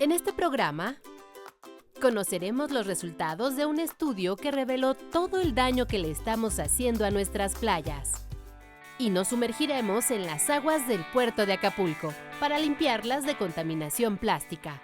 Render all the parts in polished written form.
En este programa, conoceremos los resultados de un estudio que reveló todo el daño que le estamos haciendo a nuestras playas. Y nos sumergiremos en las aguas del puerto de Acapulco para limpiarlas de contaminación plástica.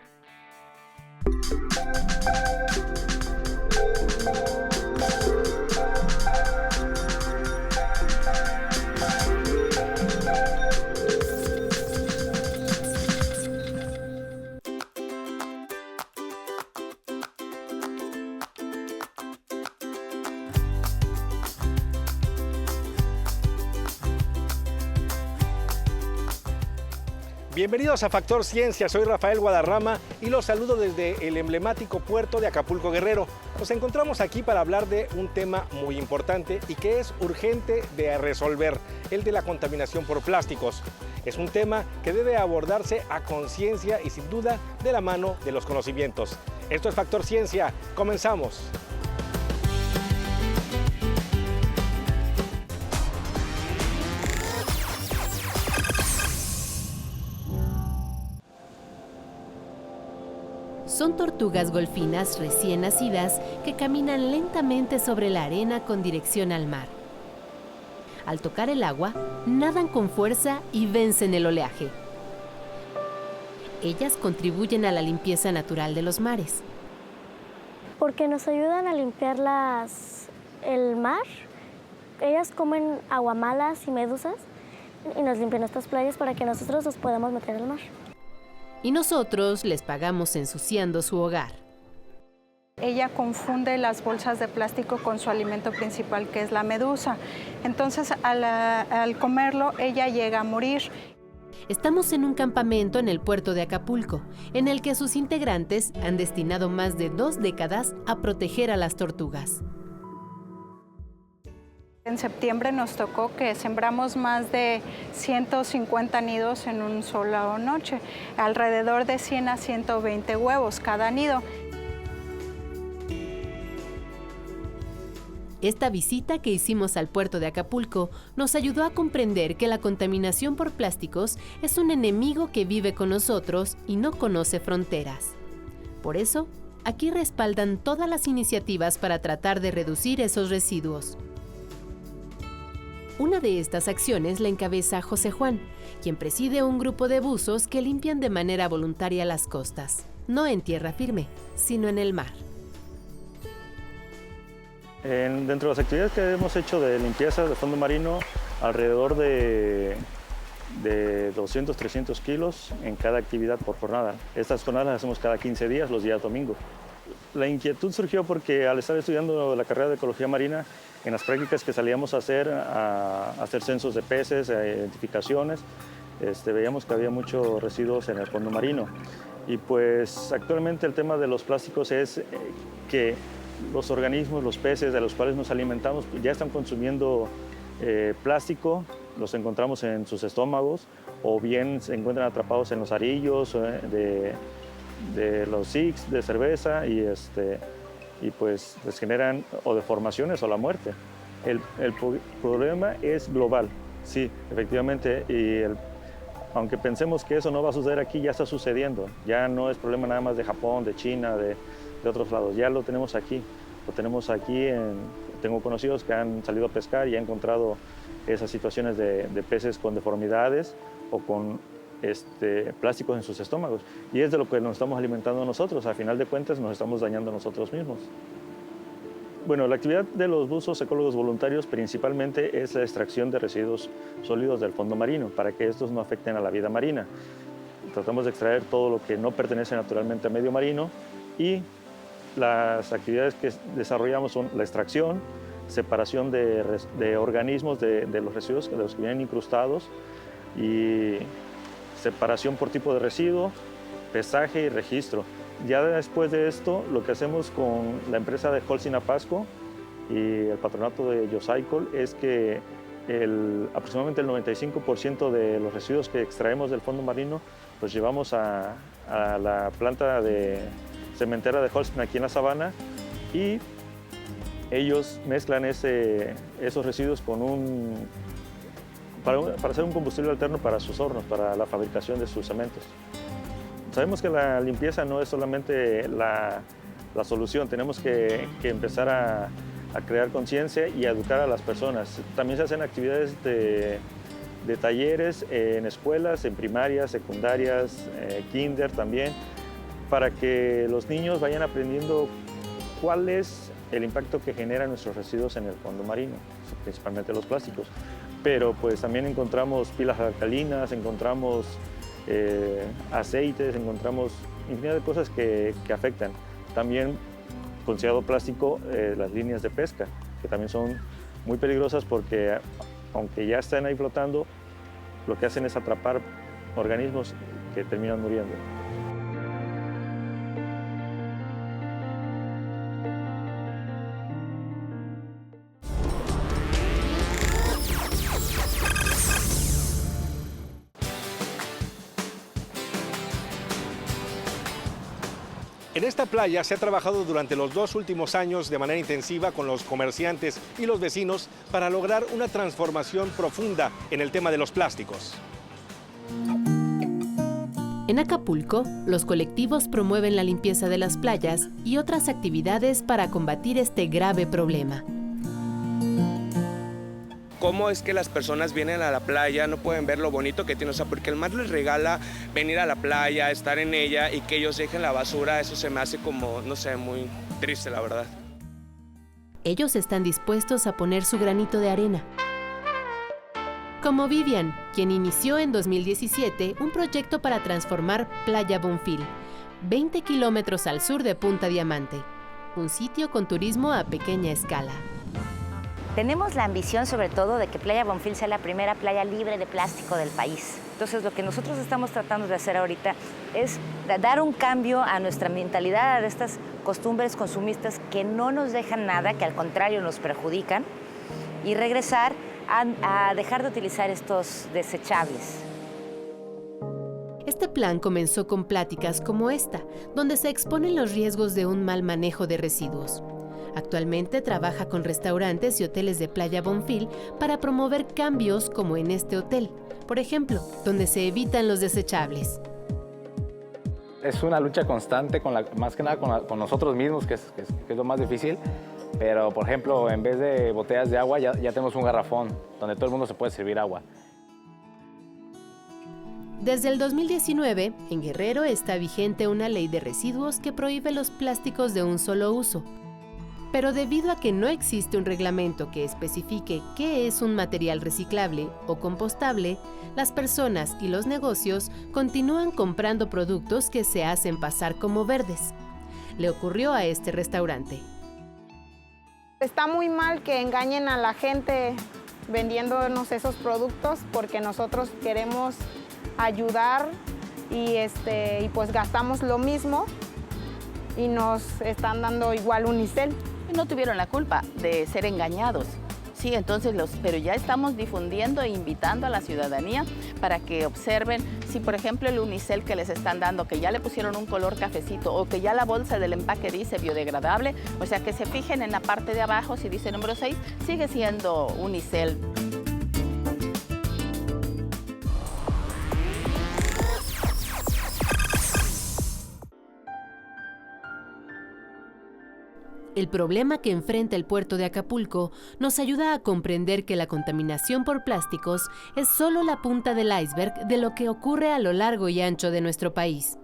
Bienvenidos a Factor Ciencia, soy Rafael Guadarrama y los saludo desde el emblemático puerto de Acapulco Guerrero. Nos encontramos aquí para hablar de un tema muy importante y que es urgente de resolver, el de la contaminación por plásticos. Es un tema que debe abordarse a conciencia y sin duda de la mano de los conocimientos. Esto es Factor Ciencia, comenzamos. Son tortugas golfinas recién nacidas que caminan lentamente sobre la arena con dirección al mar. Al tocar el agua, nadan con fuerza y vencen el oleaje. Ellas contribuyen a la limpieza natural de los mares. Porque nos ayudan a limpiar el mar. Ellas comen aguamalas y medusas y nos limpian estas playas para que nosotros nos podamos meter al mar. Y nosotros les pagamos ensuciando su hogar. Ella confunde las bolsas de plástico con su alimento principal, que es la medusa. Entonces, al comerlo, ella llega a morir. Estamos en un campamento en el puerto de Acapulco, en el que sus integrantes han destinado más de 2 décadas a proteger a las tortugas. En septiembre nos tocó que sembramos más de 150 nidos en una sola noche, alrededor de 100 a 120 huevos cada nido. Esta visita que hicimos al puerto de Acapulco nos ayudó a comprender que la contaminación por plásticos es un enemigo que vive con nosotros y no conoce fronteras. Por eso, aquí respaldan todas las iniciativas para tratar de reducir esos residuos. Una de estas acciones la encabeza José Juan, quien preside un grupo de buzos que limpian de manera voluntaria las costas, no en tierra firme, sino en el mar. Dentro de las actividades que hemos hecho de limpieza de fondo marino, alrededor de 200, 300 kilos en cada actividad por jornada. Estas jornadas las hacemos cada 15 días, los días domingos. La inquietud surgió porque al estar estudiando la carrera de Ecología Marina, en las prácticas que salíamos a hacer censos de peces, identificaciones, veíamos que había muchos residuos en el fondo marino. Y pues actualmente el tema de los plásticos es que los organismos, los peces de los cuales nos alimentamos, pues ya están consumiendo plástico, los encontramos en sus estómagos o bien se encuentran atrapados en los arillos de los six de cerveza y pues les generan o deformaciones o la muerte. El problema es global, sí, efectivamente, aunque pensemos que eso no va a suceder aquí, ya está sucediendo. Ya no es problema nada más de Japón, de China, de otros lados, ya lo tenemos aquí. Tengo conocidos que han salido a pescar y han encontrado esas situaciones de peces con deformidades o con plásticos en sus estómagos. Y es de lo que nos estamos alimentando nosotros. A final de cuentas, nos estamos dañando nosotros mismos. Bueno, la actividad de los buzos ecólogos voluntarios principalmente es la extracción de residuos sólidos del fondo marino para que estos no afecten a la vida marina. Tratamos de extraer todo lo que no pertenece naturalmente al medio marino y las actividades que desarrollamos son la extracción, separación de organismos de los residuos, de los que vienen incrustados, y separación por tipo de residuo, pesaje y registro. Ya después de esto, lo que hacemos con la empresa de Holcim Apasco y el patronato de Yocycle es que aproximadamente el 95% de los residuos que extraemos del fondo marino los llevamos a la planta cementera de Holcim aquí en la Sabana y ellos mezclan esos residuos para hacer un combustible alterno para sus hornos, para la fabricación de sus cementos. Sabemos que la limpieza no es solamente la solución, tenemos que empezar a crear conciencia y a educar a las personas. También se hacen actividades de talleres en escuelas, en primarias, secundarias, kinder también, para que los niños vayan aprendiendo cuál es el impacto que generan nuestros residuos en el fondo marino, principalmente los plásticos. Pero pues también encontramos pilas alcalinas, encontramos aceites, encontramos infinidad de cosas que afectan. También considerado plástico las líneas de pesca, que también son muy peligrosas porque aunque ya están ahí flotando, lo que hacen es atrapar organismos que terminan muriendo. En esta playa se ha trabajado durante los 2 últimos años de manera intensiva con los comerciantes y los vecinos para lograr una transformación profunda en el tema de los plásticos. En Acapulco, los colectivos promueven la limpieza de las playas y otras actividades para combatir este grave problema. Cómo es que las personas vienen a la playa, no pueden ver lo bonito que tiene, o sea, porque el mar les regala venir a la playa, estar en ella y que ellos dejen la basura, eso se me hace como, no sé, muy triste, la verdad. Ellos están dispuestos a poner su granito de arena. Como Vivian, quien inició en 2017 un proyecto para transformar Playa Bonfil, 20 kilómetros al sur de Punta Diamante, un sitio con turismo a pequeña escala. Tenemos la ambición, sobre todo, de que Playa Bonfil sea la primera playa libre de plástico del país. Entonces, lo que nosotros estamos tratando de hacer ahorita es dar un cambio a nuestra mentalidad, a estas costumbres consumistas que no nos dejan nada, que al contrario nos perjudican, y regresar a dejar de utilizar estos desechables. Este plan comenzó con pláticas como esta, donde se exponen los riesgos de un mal manejo de residuos. Actualmente trabaja con restaurantes y hoteles de Playa Bonfil para promover cambios como en este hotel, por ejemplo, donde se evitan los desechables. Es una lucha constante, más que nada con nosotros mismos, que es lo más difícil. Pero, por ejemplo, en vez de botellas de agua, ya tenemos un garrafón donde todo el mundo se puede servir agua. Desde el 2019, en Guerrero está vigente una ley de residuos que prohíbe los plásticos de un solo uso. Pero debido a que no existe un reglamento que especifique qué es un material reciclable o compostable, las personas y los negocios continúan comprando productos que se hacen pasar como verdes. Le ocurrió a este restaurante. Está muy mal que engañen a la gente vendiéndonos esos productos porque nosotros queremos ayudar y pues gastamos lo mismo y nos están dando igual unicel. No tuvieron la culpa de ser engañados. Sí, entonces pero ya estamos difundiendo e invitando a la ciudadanía para que observen si, por ejemplo, el unicel que les están dando, que ya le pusieron un color cafecito o que ya la bolsa del empaque dice biodegradable, o sea, que se fijen en la parte de abajo, si dice número 6, sigue siendo unicel. El problema que enfrenta el puerto de Acapulco nos ayuda a comprender que la contaminación por plásticos es solo la punta del iceberg de lo que ocurre a lo largo y ancho de nuestro país.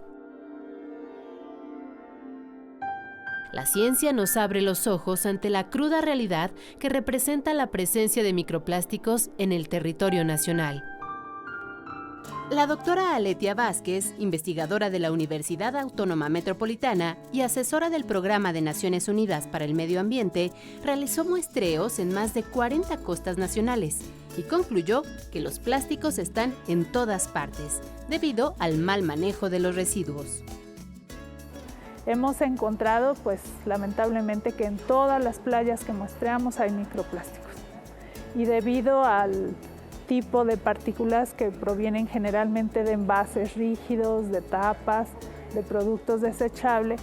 La ciencia nos abre los ojos ante la cruda realidad que representa la presencia de microplásticos en el territorio nacional. La doctora Aletia Vázquez, investigadora de la Universidad Autónoma Metropolitana y asesora del Programa de Naciones Unidas para el Medio Ambiente, realizó muestreos en más de 40 costas nacionales y concluyó que los plásticos están en todas partes, debido al mal manejo de los residuos. Hemos encontrado, pues lamentablemente, que en todas las playas que muestreamos hay microplásticos. Y debido al tipo de partículas que provienen generalmente de envases rígidos, de tapas, de productos desechables,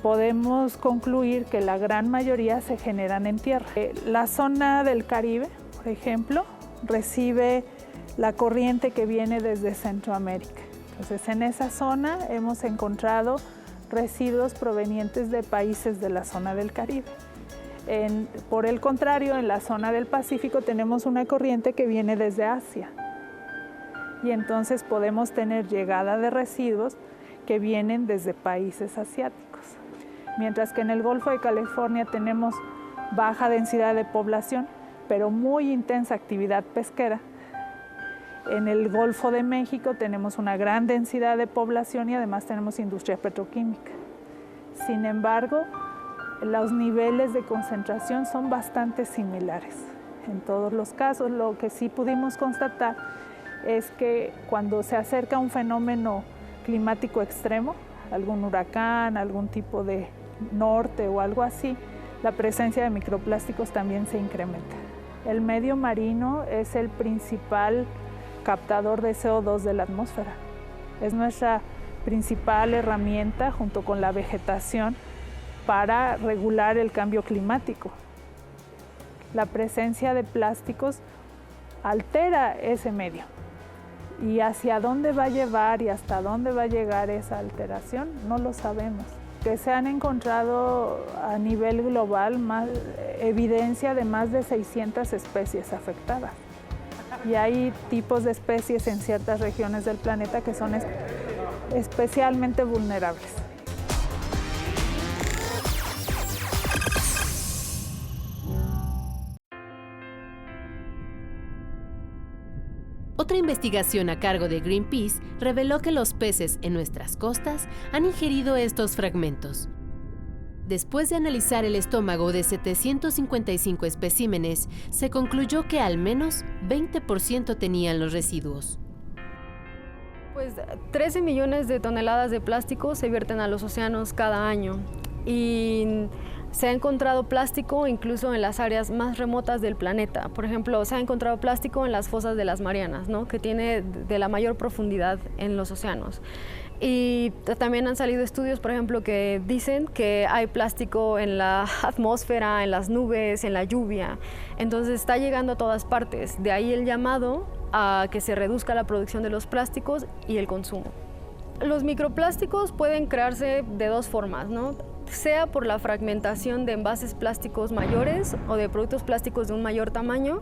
podemos concluir que la gran mayoría se generan en tierra. La zona del Caribe, por ejemplo, recibe la corriente que viene desde Centroamérica. Entonces, en esa zona hemos encontrado residuos provenientes de países de la zona del Caribe. Por el contrario, en la zona del Pacífico tenemos una corriente que viene desde Asia. Y entonces podemos tener llegada de residuos que vienen desde países asiáticos. Mientras que en el Golfo de California tenemos baja densidad de población, pero muy intensa actividad pesquera. En el Golfo de México tenemos una gran densidad de población y además tenemos industria petroquímica. Sin embargo, los niveles de concentración son bastante similares. En todos los casos, lo que sí pudimos constatar es que cuando se acerca un fenómeno climático extremo, algún huracán, algún tipo de norte o algo así, la presencia de microplásticos también se incrementa. El medio marino es el principal captador de CO2 de la atmósfera. Es nuestra principal herramienta junto con la vegetación para regular el cambio climático. La presencia de plásticos altera ese medio. Y hacia dónde va a llevar y hasta dónde va a llegar esa alteración, no lo sabemos. Que se han encontrado a nivel global evidencia de más de 600 especies afectadas. Y hay tipos de especies en ciertas regiones del planeta que son especialmente vulnerables. Otra investigación a cargo de Greenpeace reveló que los peces en nuestras costas han ingerido estos fragmentos. Después de analizar el estómago de 755 especímenes, se concluyó que al menos 20% tenían los residuos. Pues 13 millones de toneladas de plástico se vierten a los océanos cada año y se ha encontrado plástico incluso en las áreas más remotas del planeta. Por ejemplo, se ha encontrado plástico en las fosas de las Marianas, ¿no? Que tiene de la mayor profundidad en los océanos. Y también han salido estudios, por ejemplo, que dicen que hay plástico en la atmósfera, en las nubes, en la lluvia. Entonces está llegando a todas partes. De ahí el llamado a que se reduzca la producción de los plásticos y el consumo. Los microplásticos pueden crearse de dos formas, ¿no? Sea por la fragmentación de envases plásticos mayores o de productos plásticos de un mayor tamaño,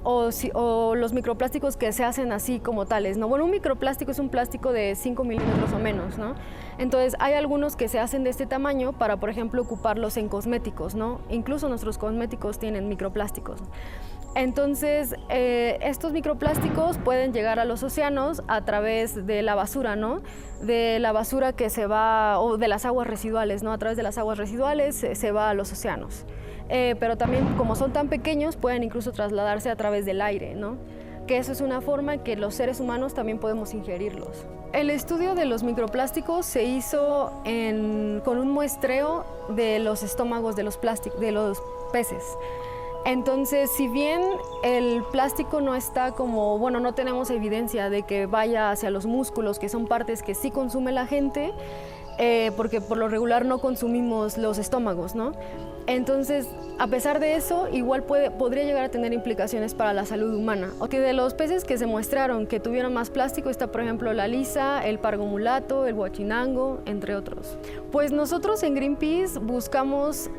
o los microplásticos que se hacen así como tales, ¿no? Bueno, un microplástico es un plástico de 5 milímetros o menos, ¿no? Entonces, hay algunos que se hacen de este tamaño para, por ejemplo, ocuparlos en cosméticos, ¿no? Incluso nuestros cosméticos tienen microplásticos. Entonces, estos microplásticos pueden llegar a los océanos a través de la basura, ¿no? De la basura que se va, o de las aguas residuales, ¿no? A través de las aguas residuales se va a los océanos. Pero también, como son tan pequeños, pueden incluso trasladarse a través del aire, ¿no? Que eso es una forma en que los seres humanos también podemos ingerirlos. El estudio de los microplásticos se hizo con un muestreo de los estómagos de los peces. Entonces, si bien el plástico no está como, bueno, no tenemos evidencia de que vaya hacia los músculos, que son partes que sí consume la gente, porque por lo regular no consumimos los estómagos, ¿no? Entonces, a pesar de eso, igual podría llegar a tener implicaciones para la salud humana. De los peces que se muestraron que tuvieron más plástico está, por ejemplo, la lisa, el pargo mulato, el huachinango, entre otros. Pues nosotros en Greenpeace buscamos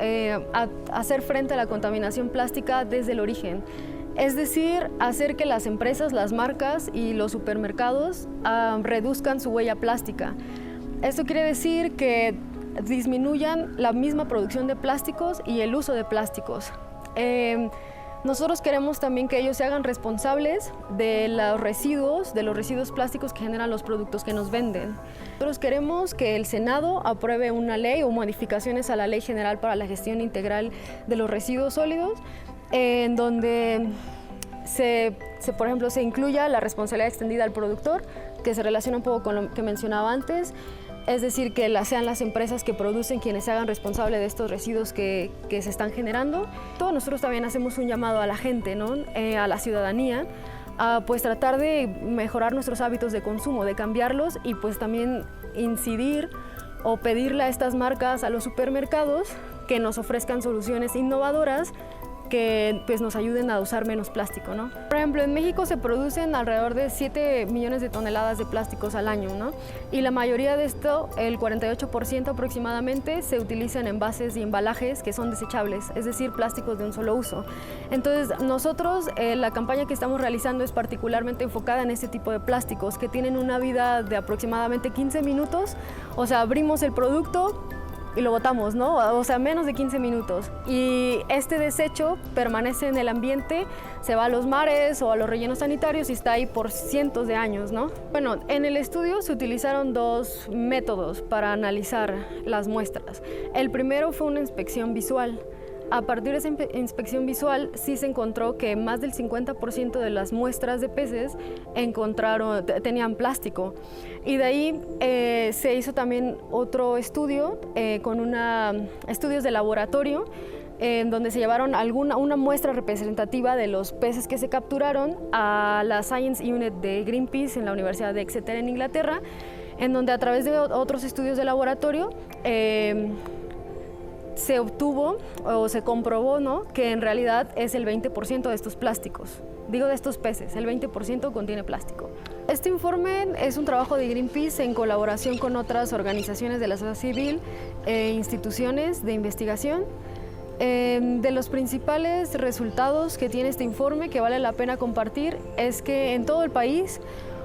hacer frente a la contaminación plástica desde el origen. Es decir, hacer que las empresas, las marcas y los supermercados reduzcan su huella plástica. Esto quiere decir que disminuyan la misma producción de plásticos y el uso de plásticos. Nosotros queremos también que ellos se hagan responsables de los residuos plásticos que generan los productos que nos venden. Nosotros queremos que el Senado apruebe una ley o modificaciones a la Ley General para la Gestión Integral de los Residuos Sólidos, en donde por ejemplo, se incluya la responsabilidad extendida al productor, que se relaciona un poco con lo que mencionaba antes. Es decir, que sean las empresas que producen quienes se hagan responsables de estos residuos que se están generando. Todos nosotros también hacemos un llamado a la gente, ¿no? A la ciudadanía, a pues tratar de mejorar nuestros hábitos de consumo, de cambiarlos y pues también incidir o pedirle a estas marcas, a los supermercados, que nos ofrezcan soluciones innovadoras que pues, nos ayuden a usar menos plástico, ¿no? Por ejemplo, en México se producen alrededor de 7 millones de toneladas de plásticos al año, ¿no? Y la mayoría de esto, el 48% aproximadamente, se utiliza en envases y embalajes que son desechables, es decir, plásticos de un solo uso. Entonces, nosotros, la campaña que estamos realizando es particularmente enfocada en este tipo de plásticos que tienen una vida de aproximadamente 15 minutos, o sea, abrimos el producto y lo botamos, ¿no? O sea, menos de 15 minutos. Y este desecho permanece en el ambiente, se va a los mares o a los rellenos sanitarios y está ahí por cientos de años, ¿no? Bueno, en el estudio se utilizaron 2 métodos para analizar las muestras. El primero fue una inspección visual. A partir de esa inspección visual sí se encontró que más del 50% de las muestras de peces tenían plástico. Y de ahí se hizo también otro estudio con estudios de laboratorio en donde se llevaron una muestra representativa de los peces que se capturaron a la Science Unit de Greenpeace en la Universidad de Exeter en Inglaterra, en donde a través de otros estudios de laboratorio se obtuvo o se comprobó, ¿no?, que en realidad es el 20% de estos plásticos. Digo de estos peces, el 20% contiene plástico. Este informe es un trabajo de Greenpeace en colaboración con otras organizaciones de la sociedad civil e instituciones de investigación. De los principales resultados que tiene este informe que vale la pena compartir es que en todo el país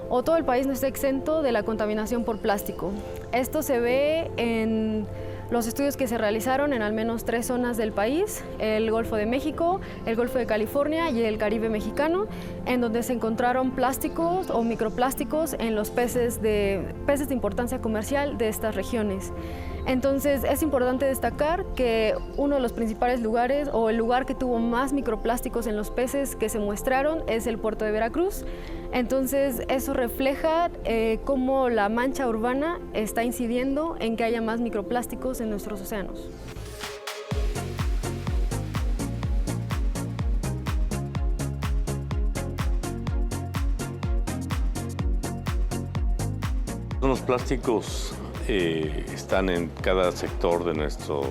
no está exento de la contaminación por plástico. Esto se ve en los estudios que se realizaron en al menos 3 zonas del país, el Golfo de México, el Golfo de California y el Caribe mexicano, en donde se encontraron plásticos o microplásticos en los peces de importancia comercial de estas regiones. Entonces es importante destacar que uno de los principales lugares o el lugar que tuvo más microplásticos en los peces que se muestraron es el puerto de Veracruz. Entonces eso refleja cómo la mancha urbana está incidiendo en que haya más microplásticos en nuestros océanos. Los plásticos están en cada sector de nuestro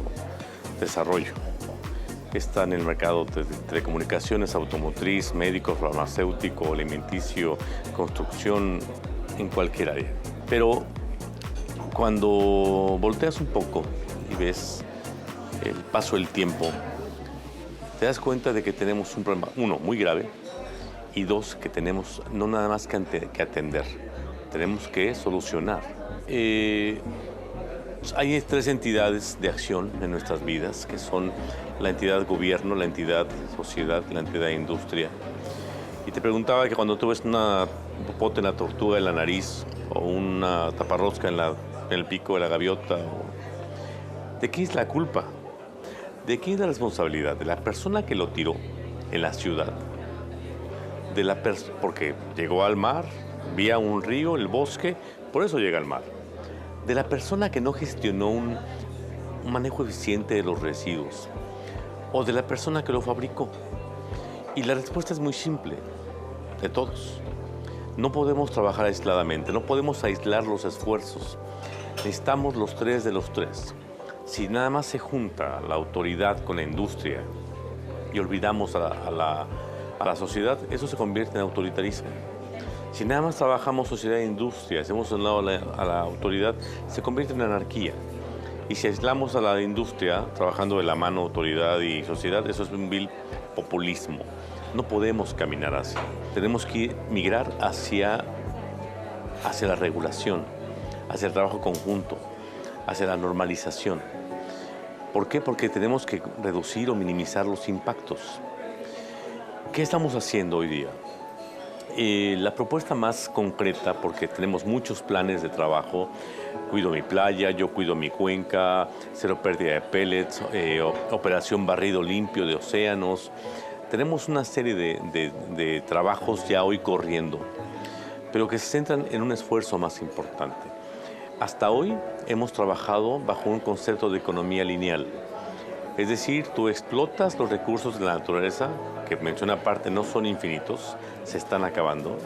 desarrollo. Están en el mercado de telecomunicaciones, automotriz, médico, farmacéutico, alimenticio, construcción, en cualquier área. Pero cuando volteas un poco y ves el paso del tiempo, te das cuenta de que tenemos un problema, 1, muy grave, y 2, que tenemos no nada más que atender, tenemos que solucionar. Hay 3 entidades de acción en nuestras vidas, que son la entidad gobierno, la entidad sociedad, la entidad industria. Y te preguntaba que cuando tú ves una popote en la tortuga en la nariz o una taparrosca en el pico de la gaviota, ¿de quién es la culpa? ¿De quién es la responsabilidad? ¿De la persona que lo tiró en la ciudad? Porque llegó al mar, vía un río, el bosque, por eso llega al mar. De la persona que no gestionó un manejo eficiente de los residuos, o de la persona que lo fabricó. Y la respuesta es muy simple, de todos. No podemos trabajar aisladamente, no podemos aislar los esfuerzos. Necesitamos los 3 de los 3. Si nada más se junta la autoridad con la industria y olvidamos a la sociedad, eso se convierte en autoritarismo. Si nada más trabajamos sociedad e industria, hacemos a un lado a la autoridad, se convierte en anarquía. Y si aislamos a la industria, trabajando de la mano autoridad y sociedad, eso es un vil populismo. No podemos caminar así. Tenemos que migrar hacia la regulación, hacia el trabajo conjunto, hacia la normalización. ¿Por qué? Porque tenemos que reducir o minimizar los impactos. ¿Qué estamos haciendo hoy día? La propuesta más concreta, porque tenemos muchos planes de trabajo, cuido mi playa, yo cuido mi cuenca, cero pérdida de pellets, operación barrido limpio de océanos. Tenemos una serie de trabajos ya hoy corriendo, pero que se centran en un esfuerzo más importante. Hasta hoy hemos trabajado bajo un concepto de economía lineal. Es decir, tú explotas los recursos de la naturaleza, que mencioné aparte no son infinitos, se están acabando,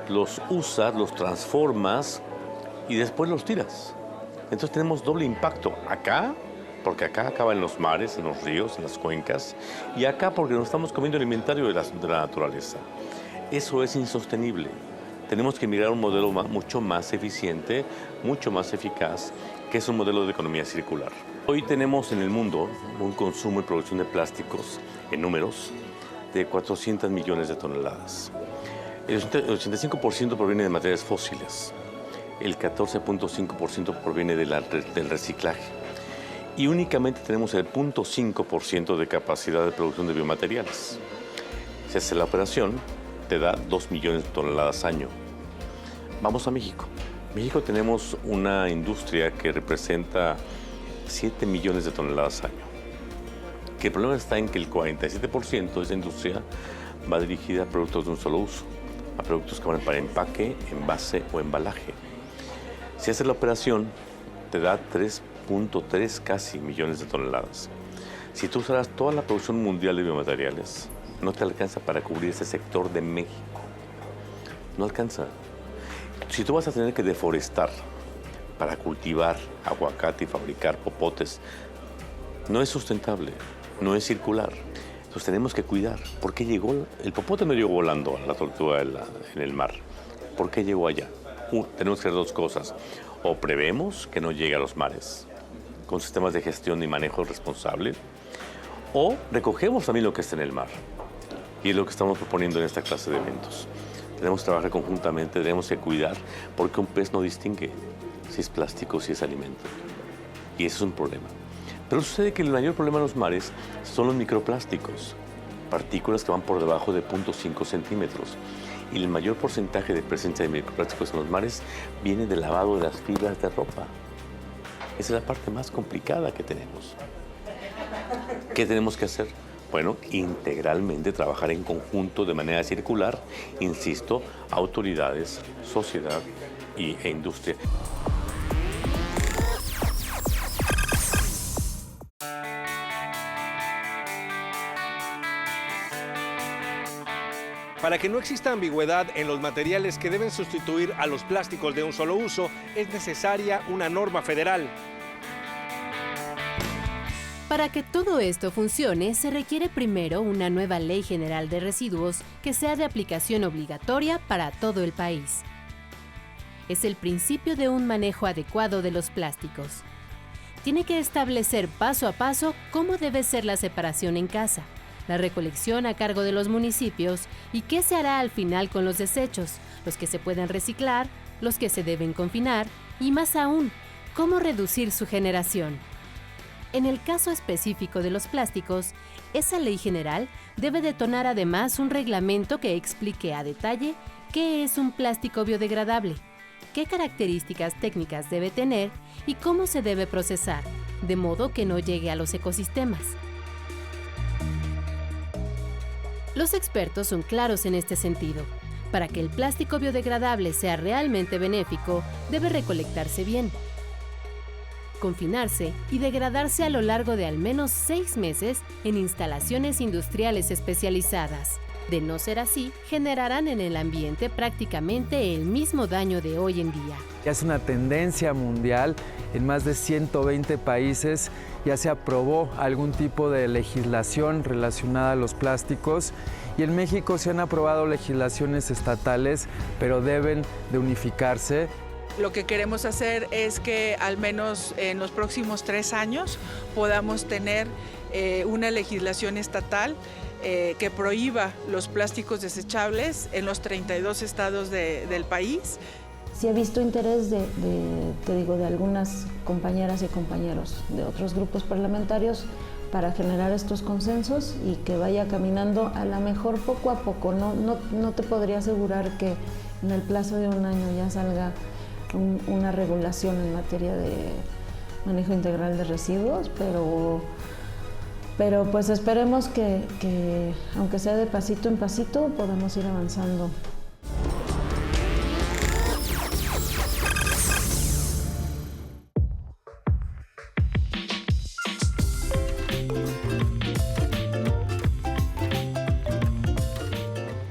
los usas, los transformas y después los tiras. Entonces tenemos doble impacto acá porque acá acaban en los mares, en los ríos, en las cuencas, y acá porque nos estamos comiendo el inventario de la naturaleza. Eso es insostenible. Tenemos que mirar un modelo mucho más eficiente, mucho más eficaz, que es un modelo de economía circular. Hoy tenemos en el mundo un consumo y producción de plásticos, en números, de 400 millones de toneladas. El 85% proviene de materiales fósiles, el 14.5% proviene del reciclaje y únicamente tenemos el 0.5% de capacidad de producción de biomateriales. Si hace la operación, te da 2 millones de toneladas año. Vamos a México. En México tenemos una industria que representa 7 millones de toneladas año. Que el problema está en que el 47% de esa industria va dirigida a productos de un solo uso, a productos que van para empaque, envase o embalaje. Si haces la operación, te da 3.3 casi millones de toneladas. Si tú usaras toda la producción mundial de biomateriales, no te alcanza para cubrir ese sector de México. No alcanza. Si tú vas a tener que deforestar para cultivar aguacate y fabricar popotes, no es sustentable, no es circular. Entonces tenemos que cuidar. ¿Por qué llegó? El popote no llegó volando a la tortuga en el mar. ¿Por qué llegó allá? Tenemos que hacer dos cosas. O prevemos que no llegue a los mares con sistemas de gestión y manejo responsable, o recogemos también lo que está en el mar. Y es lo que estamos proponiendo en esta clase de eventos. Tenemos que trabajar conjuntamente, tenemos que cuidar, porque un pez no distingue si es plástico o si es alimento. Y eso es un problema. Pero sucede que el mayor problema en los mares son los microplásticos, partículas que van por debajo de 0.5 centímetros. Y el mayor porcentaje de presencia de microplásticos en los mares viene del lavado de las fibras de ropa. Esa es la parte más complicada que tenemos. ¿Qué tenemos que hacer? Bueno, integralmente trabajar en conjunto de manera circular, insisto, autoridades, sociedad e industria. Para que no exista ambigüedad en los materiales que deben sustituir a los plásticos de un solo uso, es necesaria una norma federal. Para que todo esto funcione, se requiere primero una nueva Ley General de Residuos que sea de aplicación obligatoria para todo el país. Es el principio de un manejo adecuado de los plásticos. Tiene que establecer paso a paso cómo debe ser la separación en casa, la recolección a cargo de los municipios y qué se hará al final con los desechos, los que se pueden reciclar, los que se deben confinar y más aún, cómo reducir su generación. En el caso específico de los plásticos, esa ley general debe detonar además un reglamento que explique a detalle qué es un plástico biodegradable, qué características técnicas debe tener y cómo se debe procesar, de modo que no llegue a los ecosistemas. Los expertos son claros en este sentido. Para que el plástico biodegradable sea realmente benéfico, debe recolectarse bien, confinarse y degradarse a lo largo de al menos 6 meses en instalaciones industriales especializadas. De no ser así, generarán en el ambiente prácticamente el mismo daño de hoy en día. Es una tendencia mundial. En más de 120 países ya se aprobó algún tipo de legislación relacionada a los plásticos y en México se han aprobado legislaciones estatales, pero deben de unificarse. Lo que queremos hacer es que al menos en los próximos 3 años podamos tener una legislación estatal que prohíba los plásticos desechables en los 32 estados del país. Sí he visto interés de algunas compañeras y compañeros de otros grupos parlamentarios para generar estos consensos y que vaya caminando a lo mejor poco a poco. No te podría asegurar que en el plazo de un año ya salga una regulación en materia de manejo integral de residuos, pero pues esperemos que aunque sea de pasito en pasito podamos ir avanzando.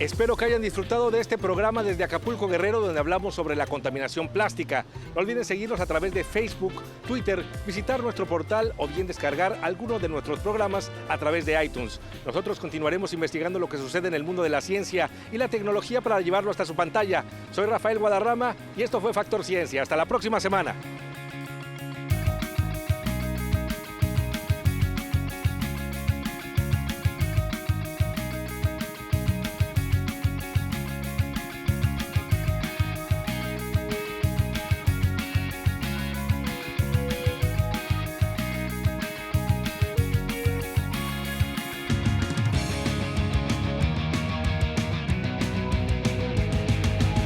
Espero que hayan disfrutado de este programa desde Acapulco Guerrero, donde hablamos sobre la contaminación plástica. No olviden seguirnos a través de Facebook, Twitter, visitar nuestro portal o bien descargar alguno de nuestros programas a través de iTunes. Nosotros continuaremos investigando lo que sucede en el mundo de la ciencia y la tecnología para llevarlo hasta su pantalla. Soy Rafael Guadarrama y esto fue Factor Ciencia. Hasta la próxima semana.